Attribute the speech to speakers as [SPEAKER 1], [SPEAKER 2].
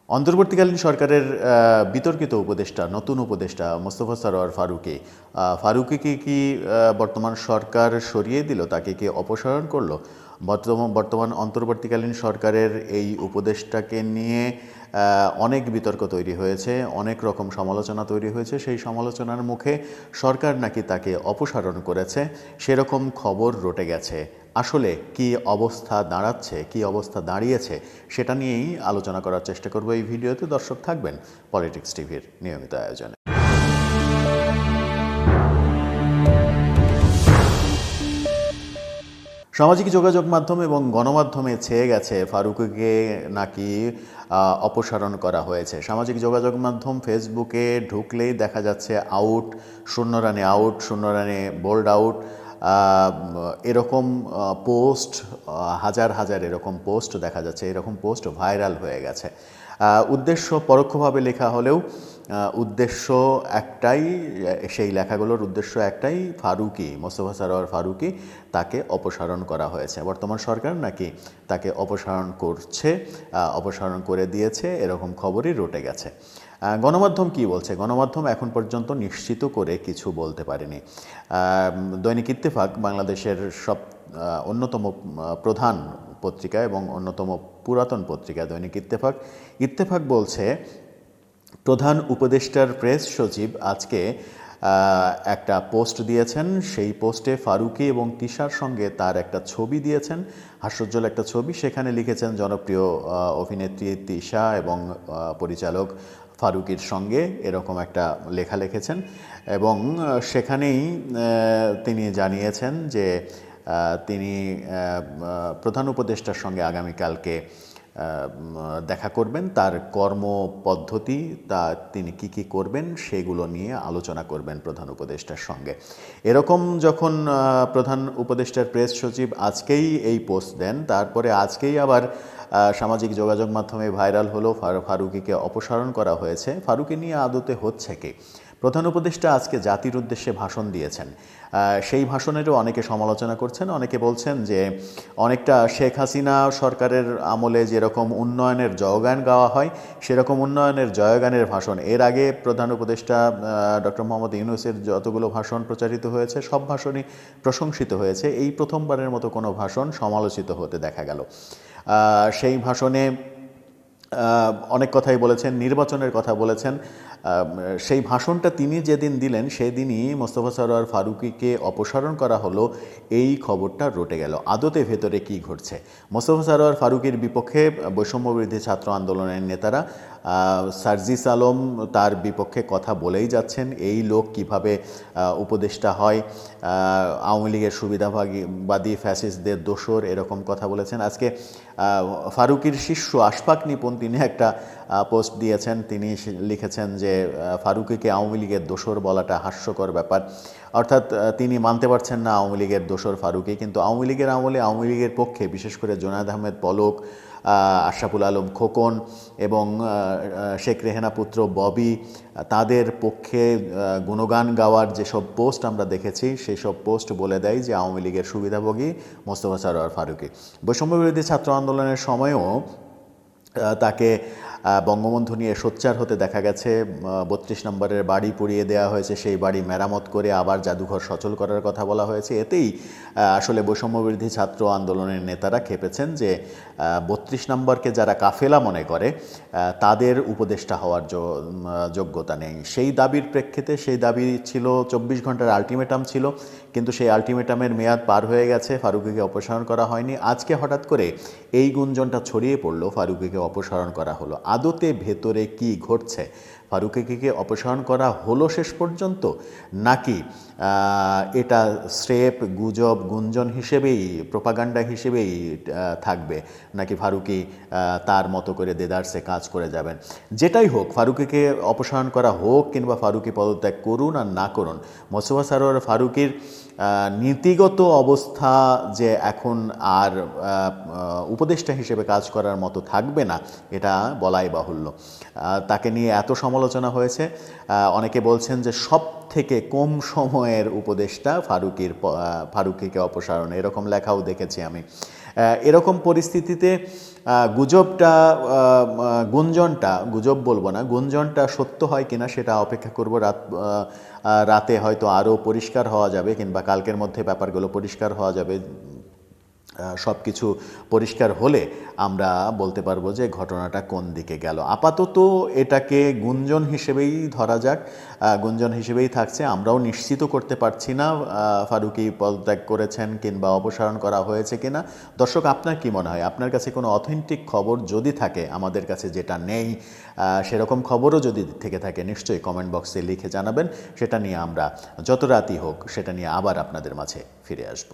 [SPEAKER 1] অন্তর্বর্তীকালীন সরকারের বিতর্কিত উপদেষ্টা, নতুন উপদেষ্টা মোস্তফা সরোয়ার ফারুকীকে কি বর্তমান সরকার সরিয়ে দিল, তাকে কি অপসারণ করলো? বর্তমান অন্তর্বর্তীকালীন সরকারের এই উপদেষ্টাকে নিয়ে অনেক বিতর্ক তৈরি হয়েছে, অনেক রকম সমালোচনা তৈরি হয়েছে। সেই সমালোচনার মুখে সরকার নাকি তাকে অপসারণ করেছে, সেরকম খবর রটে গেছে। আসলে কি অবস্থা দাঁড়াচ্ছে, কি অবস্থা দাঁড়িয়েছে, সেটা নিয়েই আলোচনা করার চেষ্টা করব এই ভিডিওতে। দর্শক থাকবেন পলিটিক্স টিভির নিয়মিত আয়োজনে। সামাজিক যোগাযোগ মাধ্যম এবং গণমাধ্যমে ছেয়ে গেছে ফারুকীকে নাকি অপসারণ করা হয়েছে। সামাজিক যোগাযোগ মাধ্যম ফেসবুকে ঢুকলেই দেখা যাচ্ছে আউট, 0 রানে আউট, 0 রানে বোল্ড আউট, এরকম পোস্ট, হাজার হাজার এরকম পোস্ট দেখা যাচ্ছে। এরকম পোস্ট ভাইরাল হয়ে গেছে। উদ্দেশ্য পরোক্ষভাবে লেখা হলেও উদ্দেশ্য একটাই, সেই লেখাগুলোর উদ্দেশ্য একটাই, মোস্তফা সরোয়ার ফারুকী তাকে অপসারণ করা হয়েছে। বর্তমান সরকার নাকি তাকে অপসারণ করছে, অপসারণ করে দিয়েছে, এরকম খবরই রটে গেছে। গণমাধ্যম কি বলছে? গণমাধ্যম এখন পর্যন্ত নিশ্চিত করে কিছু বলতে পারেনি। দৈনিক ইত্তেফাক বাংলাদেশের অন্যতম প্রধান পত্রিকা এবং অন্যতম পুরাতন পত্রিকা দৈনিক ইত্তেফাক বলছে, প্রধান উপদেষ্টার প্রেস সচিব আজকে একটা পোস্ট দিয়েছেন। সেই পোস্টে ফারুকী এবং তিশার সঙ্গে তার একটা ছবি দিয়েছেন, হাস্যোজ্জ্বল একটা ছবি। সেখানে লিখেছেন জনপ্রিয় অভিনেত্রী তিশা এবং পরিচালক ফারুকীর সঙ্গে, এরকম একটা লেখা লিখেছেন। এবং সেখানেই তিনি জানিয়েছেন যে তিনি প্রধান উপদেষ্টার সঙ্গে আগামীকালকে দেখা করবেন, তার কর্মপদ্ধতি, তিনি কি করবেন সেগুলো নিয়ে আলোচনা করবেন প্রধান উপদেষ্টার সঙ্গে। এরকম যখন প্রধান উপদেষ্টার প্রেস সচিব আজকেই এই পোস্ট দেন, তারপরে আজকেই আবার সামাজিক যোগাযোগ মাধ্যমে ভাইরাল হলো ফারুকীকে অপসারণ করা হয়েছে। ফারুকী নিয়ে আদতে হচ্ছে কি? প্রধান উপদেষ্টা আজকে জাতির উদ্দেশ্যে ভাষণ দিয়েছেন। সেই ভাষণেরও অনেকে সমালোচনা করছেন। অনেকে বলছেন যে অনেকটা শেখ হাসিনা সরকারের আমলে যেরকম উন্নয়নের জয়গান গাওয়া হয়, সেরকম উন্নয়নের জয়গানের ভাষণ। এর আগে প্রধান উপদেষ্টা ডক্টর মোহাম্মদ ইউনূসের যতগুলো ভাষণ প্রচারিত হয়েছে, সব ভাষণই প্রশংসিত হয়েছে। এই প্রথমবারের মতো কোনো ভাষণ সমালোচিত হতে দেখা গেল। সেই ভাষণে অনেক কথাই বলেছেন, নির্বাচনের কথা বলেছেন। সেই ভাষণটা তিনি যেদিন দিলেন, সেদিনই মোস্তফা সরোয়ার ফারুকীকে অপসারণ করা হলো, এই খবরটা রটে গেল। আদতে ভেতরে কি ঘটছে? মোস্তফা সরোয়ার ফারুকীর বিপক্ষে বৈষম্যবিরোধী ছাত্র আন্দোলনের নেতারা, সার্জিস আলম তার বিপক্ষে কথা বলেই যাচ্ছেন। এই লোক কিভাবে উপদেষ্টা হয়, আওয়ামী লীগের সুবিধাবাদী ফ্যাসিস্টদের দোসর, এরকম কথা বলেছেন। আজকে ফারুকীর শিষ্য আশফাক নিপুণ তিনি একটা পোস্ট দিয়েছেন। তিনি লিখেছেন যে ফারুকীকে আওয়ামী লীগের দোসর বলাটা হাস্যকর ব্যাপার। অর্থাৎ তিনি মানতে পারছেন না আওয়ামী লীগের দোসর ফারুকী, কিন্তু আওয়ামী লীগের আমলে আওয়ামী লীগের পক্ষে বিশেষ করে জোনায়েদ আহমেদ পলক, আশরাফুল আলম খোকন এবং শেখ রেহানা পুত্র ববি, তাদের পক্ষে গুণগান গাওয়ার যেসব পোস্ট আমরা দেখেছি, সেই সব পোস্ট বলে দেয় যে আওয়ামী লীগের সুবিধাভোগী মোস্তফা সরোয়ার ফারুকী। বৈষম্যবিরোধী ছাত্র আন্দোলনের সময়ও তাকে বঙ্গবন্ধু নিয়ে সোচ্চার হতে দেখা গেছে। 32 নম্বরের বাড়ি পুড়িয়ে দেওয়া হয়েছে, সেই বাড়ি মেরামত করে আবার জাদুঘর সচল করার কথা বলা হয়েছে। এতেই আসলে বৈষম্যবিরোধী ছাত্র আন্দোলনের নেতারা খেপেছেন যে 32 নম্বরকে যারা কাফেলা মনে করে তাদের উপদেষ্টা হওয়ার যোগ্যতা নেই। সেই দাবির প্রেক্ষিতে, সেই দাবি ছিল 24 ঘন্টার আলটিমেটাম ছিল, কিন্তু সেই আলটিমেটামের মেয়াদ পার হয়ে গেছে, ফারুকীকে অপসারণ করা হয়নি। আজকে হঠাৎ করে এই গুঞ্জনটা ছড়িয়ে পড়লো, ফারুকীকে অপসারণ করা হলো। আদতে ভেতরে কি ঘটছে? ফারুকীকে অপসারণ করা হলো শেষ পর্যন্ত, নাকি এটা স্রেফ গুজব, গুঞ্জন হিসেবেই, প্রোপাগান্ডা হিসেবেই থাকবে, নাকি ফারুকী তার মতো করে দেদারসে কাজ করে যাবেন? যেটাই হোক, ফারুকীকে অপসারণ করা হোক কিংবা ফারুকী পদত্যাগ করুন আর না করুন, মোস্তফা সরোয়ার ফারুকীর নীতিগত অবস্থা যে এখন আর উপদেষ্টা হিসেবে কাজ করার মতো থাকবে না, এটা বলাই বাহুল্য। তাকে নিয়ে এত সমালোচনা হয়েছে, অনেকে বলছেন যে সব থেকে কম সময়ের উপদেষ্টা ফারুকীকে অপসারণ, এরকম লেখাও দেখেছি আমি। এরকম পরিস্থিতিতে গুজবটা গুজব বলবো না, গুঞ্জনটা সত্য হয় কিনা সেটা অপেক্ষা করব। রাতে হয়তো আরও পরিষ্কার হওয়া যাবে, কিংবা কালকের মধ্যে ব্যাপারগুলো পরিষ্কার হওয়া যাবে। সব কিছু পরিষ্কার হলে আমরা বলতে পারবো যে ঘটনাটা কোন দিকে গেল। আপাতত এটাকে গুঞ্জন হিসেবেই ধরা যাক, গুঞ্জন হিসেবেই থাকছে। আমরাও নিশ্চিত করতে পারছি না ফারুকী পদত্যাগ করেছেন কিংবা অপসারণ করা হয়েছে কিনা। দর্শক, আপনার কি মনে হয়? আপনার কাছে কোনো অথেন্টিক খবর যদি থাকে, আমাদের কাছে যেটা নেই, সেরকম খবরও যদি থেকে থাকে, নিশ্চয়ই কমেন্ট বক্সে লিখে জানাবেন। সেটা নিয়ে আমরা যত রাতই হোক সেটা নিয়ে আবার আপনাদের মাঝে ফিরে আসব।